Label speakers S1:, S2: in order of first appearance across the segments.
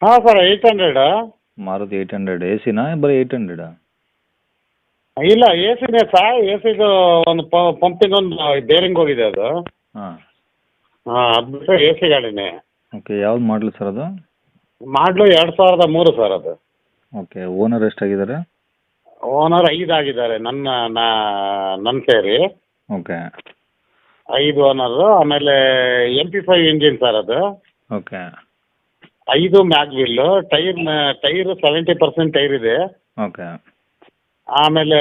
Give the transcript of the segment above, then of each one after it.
S1: ಹಾಂ sir 800.
S2: Maruti 800 A ಸಿನಾ ಬರೀ 800?
S1: ಇಲ್ಲ ಎ ಸಿನೇ ಸರ್. ಎ ಸಿದು ಒಂದು ಪಂಪಿಂಗ್ ಒಂದು ಬೇರಿಂಗ್ ಹೋಗಿದೆ ಅದು.
S2: ಹಾಂ
S1: ಹಾಂ ಅದು ಬಿಟ್ಟರೆ ಎ ಸಿ ಗಾಡಿನೇ.
S2: ಓಕೆ, ಯಾವ್ದು ಮಾಡಲು ಸರ್ ಅದು?
S1: ಮಾಡಲು 2003 ಸರ್ ಅದು.
S2: Okay, owner ಎಷ್ಟಾಗಿದ್ದಾರೆ?
S1: ಓನರ್ 5 ಆಗಿದ್ದಾರೆ, ನನ್ನ ಸೇರಿ
S2: ಓಕೆ
S1: 5 ಓನರು. ಆಮೇಲೆ MP5 ಇಂಜಿನ್ ಸರ್ ಅದು.
S2: Okay
S1: 5 mag wheel. Tyre 70% tyre ಇದೆ.
S2: ಓಕೆ
S1: ಆಮೇಲೆ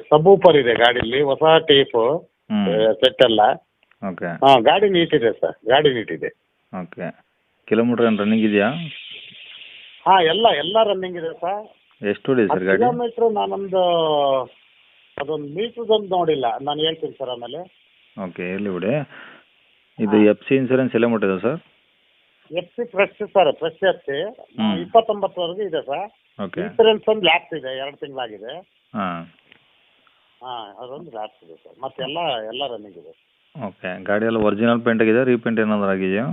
S1: ಸಬೂಪರ್ ಇದೆ ಗಾಡೀಲಿ, ಹೊಸ ಟೇಪು ಸೆಟ್ ಎಲ್ಲ.
S2: ಓಕೆ
S1: ಹಾಂ ಗಾಡಿ ನೀಟ್ ಇದೆ ಸರ್, ಗಾಡಿ ನೀಟ್ ಇದೆ.
S2: ಓಕೆ ಕಿಲೋಮೀಟ್ರ್ ಏನು ರನ್ನಿಂಗ್ ಇದೆಯಾ?
S1: ಹಾಂ ಎಲ್ಲ ರನ್ನಿಂಗ್ ಇದೆ ಸರ್.
S2: ಎಷ್ಟು ಹೊಡಿದೆ ಸರ್ ಗಾಡಿ?
S1: ಕಿಲೋಮೀಟ್ರು ನಾನೊಂದು ಅದೊಂದು ಮೀಟ್ರದೊಂದು ನೋಡಿಲ್ಲ, ನಾನು ಹೇಳ್ತೀನಿ ಸರ್ ಆಮೇಲೆ.
S2: ಓಕೆ ಇರಲಿ ಬಿಡಿ. ಇದು ಎಫ್ ಸಿ ಇನ್ಸೂರೆನ್ಸ್ ಎಲ್ಲ ಮುಟ್ಟಿದೆ sir?
S1: F C fresh sir, fresh F C 29ವರೆಗೂ ಇದೆ ಸರ್.
S2: ಓಕೆ
S1: ಇನ್ಸೂರೆನ್ಸ್ ಒಂದು ಲ್ಯಾಪ್ಸ್ ಇದೆ, 2 ತಿಂಗಳಾಗಿದೆ.
S2: ಹಾಂ
S1: ಹಾಂ ಅದೊಂದು ಲ್ಯಾಪ್ಸ್ ಇದೆ ಸರ್, ಮತ್ತೆ ಎಲ್ಲ ರನ್ನಿಂಗ್ ಇದೆ.
S2: ಓಕೆ ಗಾಡಿ ಎಲ್ಲ ಒರಿಜಿನಲ್ ಪೇಂಟ್ ಆಗಿದೆ, ರೀಪೇಂಟ್ ಏನಾದರೂ ಆಗಿದೆಯಾ?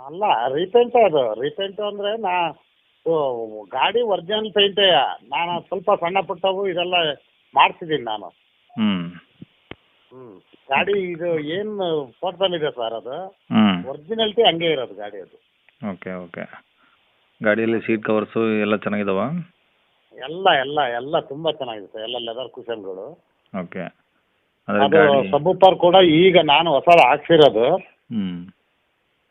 S1: ಅಲ್ಲ ರೀಪೇಂಟ್ ಅದು. ರೀಪೇಂಟು ಅಂದರೆ ಗಾಡಿ ಒರಿಜಿನಲ್ ಪೇಂಟೇ. ನಾನು ಸ್ವಲ್ಪ ಸಣ್ಣ ಪುಟ್ಟವು ಇದೆಲ್ಲ ಮಾಡಿಸಿದ್ದೀನಿ ನಾನು. ಗಾಡಿ ಇದು ಏನು ಫೋಟೋದಲ್ಲಿದೆ ಸರ್ ಅದು ಒರಿಜಿನಾಲಿಟಿ ಹಂಗೆ ಇರೋದು ಗಾಡಿ ಅದು.
S2: ಓಕೆ ಓಕೆ ಗಾಡಿಯಲ್ಲಿ ಸೀಟ್ ಕವರ್ಸು ಎಲ್ಲ ಚೆನ್ನಾಗಿದಾವ?
S1: ಎಲ್ಲ ತುಂಬ ಚೆನ್ನಾಗಿದೆ ಸರ್, ಎಲ್ಲ ಲೆದರ್ ಕುಷನ್ಗಳು.
S2: ಓಕೆ
S1: ಅದು ಸಬೂಪರ್ ಕೂಡ ಈಗ ನಾನು ಹೊಸದು ಹಾಕ್ಸಿರೋದು.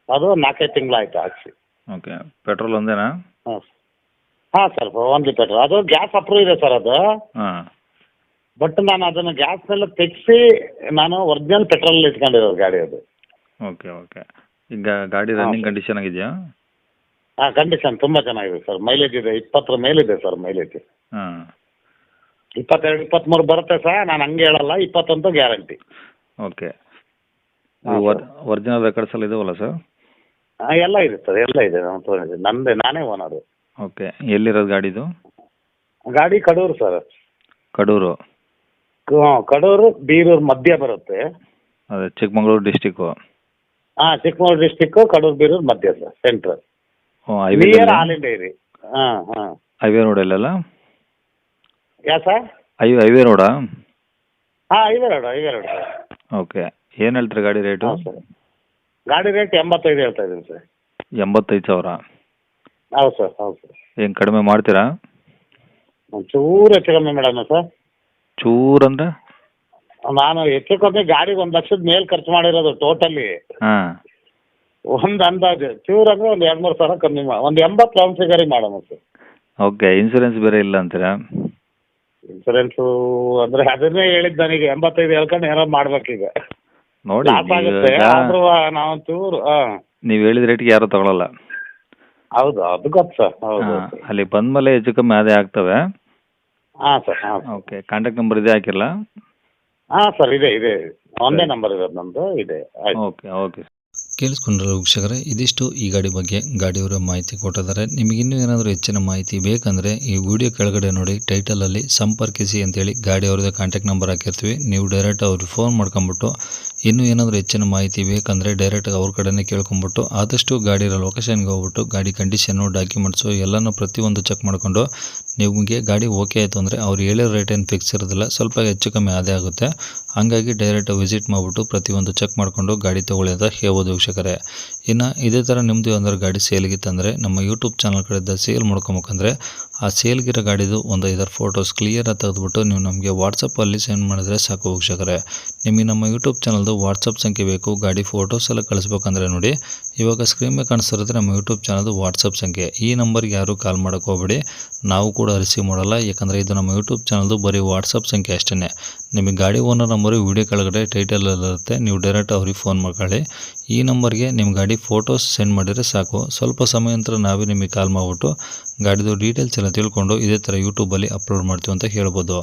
S1: ಅದು 4-5 ತಿಂಗಳಾಯ್ತು ಹಾಕ್ಸಿ.
S2: ಓಕೆ ಪೆಟ್ರೋಲ್ ಒಂದೇನಾ?
S1: ಹಾಂ ಸರ್ ಓನ್ಲಿ ಪೆಟ್ರೋಲ್. ಅದು ಗ್ಯಾಸ್ ಅಪ್ರೂವ್ ಇದೆ ಸರ್ ಅದು.
S2: ಹಾಂ
S1: ಬಟ್ ನಾನು ಅದನ್ನು ಗ್ಯಾಸ್ನೆಲ್ಲ ತೆಗೆಸಿ ನಾನು ಒರಿಜಿನಲ್ ಪೆಟ್ರೋಲ್ ಇಟ್ಕೊಂಡಿರೋದು ಗಾಡಿ ಅದು.
S2: ಓಕೆ ಓಕೆ ಈಗ ಗಾಡಿ ರನ್ನಿಂಗ್ ಕಂಡೀಷನ್ ಆಗಿದೆಯಾ?
S1: ಹಾಂ ಕಂಡೀಷನ್ ತುಂಬ ಚೆನ್ನಾಗಿದೆ ಸರ್. ಮೈಲೇಜ್ ಇದೆ, 20 ಮೇಲಿದೆ ಸರ್ ಮೈಲೇಜ್.
S2: ಹಾಂ
S1: 22-23 ಬರುತ್ತೆ ಸರ್, ನಾನು ಹಂಗೆ ಹೇಳಲ್ಲ, 20 ಗ್ಯಾರಂಟಿ.
S2: ಓಕೆ ಒರಿಜಿನಲ್ ರೆಕಾರ್ಡ್ಸ್ ಎಲ್ಲ ಇದಾವಲ್ಲ ಸರ್?
S1: ಎಲ್ಲ ಇದೆ ಸರ್, ಎಲ್ಲ ಇದೆ. ನಾನೇ ಓನರು.
S2: ಓಕೆ ಎಲ್ಲಿರೋದು ಗಾಡಿದು?
S1: ಗಾಡಿ ಕಡೂರು ಸರ್.
S2: ಕಡೂರು?
S1: ಕಡೂರು ಬೀರೂರು ಮಧ್ಯ ಬರುತ್ತೆ.
S2: ಅದೇ ಚಿಕ್ಕಮಗಳೂರು ಡಿಸ್ಟಿಕ್ಕು?
S1: ಹಾಂ ಚಿಕ್ಕಮಗಳೂರು ಡಿಸ್ಟಿಕ್ಕು, ಕಡೂರು ಬೀರೂರು ಮಧ್ಯ sir, central near all India dairy. ಹಾಂ
S2: ಹೈವೇ ರೋಡಲ್ಲ?
S1: ಯಾ ಸರ್?
S2: ಹೈವೇ ರೋಡಾ?
S1: ಹಾಂ ಹೈವೇ ರೋಡ್ ಸರ್.
S2: ಓಕೆ ಏನು ಹೇಳ್ತೀರಿ ಗಾಡಿ ರೇಟು?
S1: ಸರ್ ಗಾಡಿ ರೇಟ್ 85 ಹೇಳ್ತಾ ಇದ್ದೀನಿ ಸರ್.
S2: 85,000?
S1: ಹೌದು ಸರ್.
S2: ಏನು ಕಡಿಮೆ ಮಾಡ್ತೀರಾ?
S1: ಒಂಚೂರು ಹೆಚ್ಚು ಕಮ್ಮಿ ಮೇಡಮ್ ಸರ್.
S2: ಚೂರು ಅಂದರೆ?
S1: ನಾನು ಹೆಚ್ಚು ಕಮ್ಮಿ ಗಾಡಿಗೆ 1 ಲಕ್ಷದ ಮೇಲೆ ಖರ್ಚು ಮಾಡಿರೋದು ಟೋಟಲಿ.
S2: ಹಾಂ
S1: ಒಂದು ಅಂದಾಜು ಚೂರು ಅಂದರೆ ಒಂದು 2-3 ಸಾವಿರ ಕಮ್ಮಿ ಒಂದು 80 ರೌಂಡ್ ಫಿಗರಿಗೆ ಮಾಡೋಣ ಸರ್.
S2: ಓಕೆ ಇನ್ಸೂರೆನ್ಸ್ ಬೇರೆ ಇಲ್ಲ ಅಂತೀರಾ?
S1: ಇನ್ಸೂರೆನ್ಸು ಅಂದರೆ ಅದನ್ನೇ ಹೇಳಿದ್ದು ನನಗೆ 85 ಹೇಳ್ಕೊಂಡು ಏನೋ ಮಾಡ್ಬೇಕೀಗ.
S2: ನೋಡಿ
S1: ಲಾಸ್ ಆಗುತ್ತೆ ಆದ್ರೂ ನಾವೊಂಚೂರು.
S2: ನೀವು ಹೇಳಿದ ರೇಟ್ಗೆ ಯಾರು ತಗೊಳ್ಳಲ್ಲ.
S1: ಹೌದು ಅದು ಗೊತ್ತು ಸರ್. ಹೌದು
S2: ಅಲ್ಲಿ ಬಂದಮೇಲೆ ಹೆಚ್ಚು ಕಮ್ಮಿ ಅದೇ ಆಗ್ತವೆ.
S1: ಹಾಂ ಸರ್.
S2: ಓಕೆ ಕಾಂಟ್ಯಾಕ್ಟ್ ನಂಬರ್ ಇದೆ ಹಾಕಿರಲ್ಲ?
S1: ಹಾಂ ಸರ್ ಇದೆ ಒಂದೇ ನಂಬರ್ ಇರೋದು ನಮ್ಮದು ಇದೆ.
S2: ಓಕೆ ಓಕೆ
S3: ಕೇಳಿಸ್ಕೊಂಡ್ರಲ್ಲ ವೀಕ್ಷಕರೇ, ಇದಿಷ್ಟು ಈ ಗಾಡಿ ಬಗ್ಗೆ ಗಾಡಿಯವರ ಮಾಹಿತಿ ಕೊಟ್ಟಿದ್ದಾರೆ. ನಿಮಗಿನ್ನೂ ಏನಾದರೂ ಹೆಚ್ಚಿನ ಮಾಹಿತಿ ಬೇಕಂದರೆ ಈ ವಿಡಿಯೋ ಕೆಳಗಡೆ ನೋಡಿ ಟೈಟಲಲ್ಲಿ ಸಂಪರ್ಕಿಸಿ ಅಂತೇಳಿ ಗಾಡಿಯವ್ರದ್ದು ಕಾಂಟ್ಯಾಕ್ಟ್ ನಂಬರ್ ಹಾಕಿರ್ತೀವಿ. ನೀವು ಡೈರೆಕ್ಟ್ ಅವ್ರಿಗೆ ಫೋನ್ ಮಾಡ್ಕೊಂಬಿಟ್ಟು ಇನ್ನೂ ಏನಾದರೂ ಹೆಚ್ಚಿನ ಮಾಹಿತಿ ಬೇಕಂದರೆ ಡೈರೆಕ್ಟಾಗಿ ಅವ್ರ ಕಡೆನೇ ಕೇಳ್ಕೊಂಬಿಟ್ಟು ಆದಷ್ಟು ಗಾಡಿಯ ಲೊಕೇಶನ್ಗೆ ಹೋಗ್ಬಿಟ್ಟು ಗಾಡಿ ಕಂಡೀಷನ್ನು ಡಾಕ್ಯುಮೆಂಟ್ಸು ಎಲ್ಲನೂ ಪ್ರತಿಯೊಂದು ಚೆಕ್ ಮಾಡಿಕೊಂಡು ನಿಮಗೆ ಗಾಡಿ ಓಕೆ ಆಯಿತು ಅಂದರೆ ಅವ್ರು ಹೇಳಿರೋ ರೇಟ್ ಏನು ಫಿಕ್ಸ್ ಇರೋದಿಲ್ಲ, ಸ್ವಲ್ಪ ಹೆಚ್ಚು ಕಮ್ಮಿ ಆದೇ ಆಗುತ್ತೆ. ಹಾಗಾಗಿ ಡೈರೆಕ್ಟ್ ವಿಸಿಟ್ ಮಾಡಿಬಿಟ್ಟು ಪ್ರತಿಯೊಂದು ಚೆಕ್ ಮಾಡಿಕೊಂಡು ಗಾಡಿ ತೊಗೊಳ್ಳಿ ಅಂತ ಹೇಳ್ಬೋದು ವೀಕ್ಷಕರೇ. ಇನ್ನು ಇದೇ ಥರ ನಿಮ್ಮದು ಯಾವ್ದಾದ್ರು ಗಾಡಿ ಸೇಲ್ಗಿತ್ತಂದರೆ ನಮ್ಮ ಯೂಟ್ಯೂಬ್ ಚಾನಲ್ ಕಡೆಯಿಂದ ಸೇಲ್ ಮಾಡ್ಕೊಬೇಕಂದ್ರೆ ಆ ಸೇಲ್ಗಿರೋ ಗಾಡಿದು ಒಂದು 5 ಫೋಟೋಸ್ ಕ್ಲಿಯರಾಗಿ ತೆಗೆದುಬಿಟ್ಟು ನೀವು ನಮಗೆ ವಾಟ್ಸಪ್ಪಲ್ಲಿ ಸೆಂಡ್ ಮಾಡಿದ್ರೆ ಸಾಕು ವೀಕ್ಷಕರೇ. ನಿಮಗೆ ನಮ್ಮ ಯೂಟ್ಯೂಬ್ ಚಾನಲ್ದು ವಾಟ್ಸಪ್ ಸಂಖ್ಯೆ ಬೇಕು, ಗಾಡಿ ಫೋಟೋಸ್ ಎಲ್ಲ ಕಳಿಸ್ಬೇಕಂದ್ರೆ ನೋಡಿ ಇವಾಗ ಸ್ಕ್ರೀನ್ ಮೇಲೆ ಕಾಣಿಸ್ತಿರುತ್ತೆ ನಮ್ಮ ಯೂಟ್ಯೂಬ್ ಚಾನಲ್ದು ವಾಟ್ಸಪ್ ಸಂಖ್ಯೆ. ಈ ನಂಬರ್ಗೆ ಯಾರೂ ಕಾಲ್ ಮಾಡೋಕ್ಕೆ ಹೋಗ್ಬೇಡಿ, ನಾವು ಕೂಡ ರಿಸೀವ್ ಮಾಡಲ್ಲ, ಯಾಕಂದರೆ ಇದು ನಮ್ಮ ಯೂಟ್ಯೂಬ್ ಚಾನಲ್ದು ಬರೀ ವಾಟ್ಸಪ್ ಸಂಖ್ಯೆ ಅಷ್ಟೇ. ನಿಮಗೆ ಗಾಡಿ ಓನರ್ ನಂಬರು ವಿಡಿಯೋ ಕೆಳಗಡೆ ಟೈಟಲಲ್ಲಿರುತ್ತೆ, ನೀವು ಡೈರೆಕ್ಟ್ ಅವ್ರಿಗೆ ಫೋನ್ ಮಾಡ್ಕೊಳ್ಳಿ. ಈ ನಂಬರ್ಗೆ ನಿಮ್ಮ ಗಾಡಿ ಫೋಟೋಸ್ ಸೆಂಡ್ ಮಾಡಿದರೆ ಸಾಕು, ಸ್ವಲ್ಪ ಸಮಯ ನಂತರ ನಾವೇ ನಿಮಗೆ ಕಾಲ್ ಮಾಡಿಬಿಟ್ಟು ಗಾಡಿದು ಡೀಟೇಲ್ಸ್ ಎಲ್ಲ ತಿಳ್ಕೊಂಡು ಇದೇ ಥರ ಯೂಟ್ಯೂಬಲ್ಲಿ ಅಪ್ಲೋಡ್ ಮಾಡ್ತೀವಿ ಅಂತ ಹೇಳ್ಬೋದು.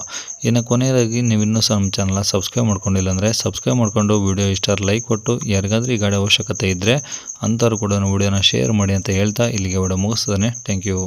S3: ಇನ್ನು ಕೊನೆಯದಾಗಿ ನೀವು ಇನ್ನೂ ಸಹ ನಮ್ಮ ಚಾನಲ್ನ ಸಬ್ಸ್ಕ್ರೈಬ್ ಮಾಡ್ಕೊಂಡಿಲ್ಲ ಅಂದರೆ ಸಬ್ಸ್ಕ್ರೈಬ್ ಮಾಡ್ಕೊಂಡು ವಿಡಿಯೋ ಇಷ್ಟ ಲೈಕ್ ಕೊಟ್ಟು ಯಾರಿಗಾದ್ರೂ ಈ ಗಾಡಿ ಅವಶ್ಯಕತೆ ಇದ್ದರೆ ಅಂಥವ್ರು ಕೂಡ ವಿಡಿಯೋನ ಶೇರ್ ಮಾಡಿ ಅಂತ ಹೇಳ್ತಾ ಇಲ್ಲಿಗೆ ವಿಡಿಯೋ ಮುಗಿಸ್ತದೆ. Thank you.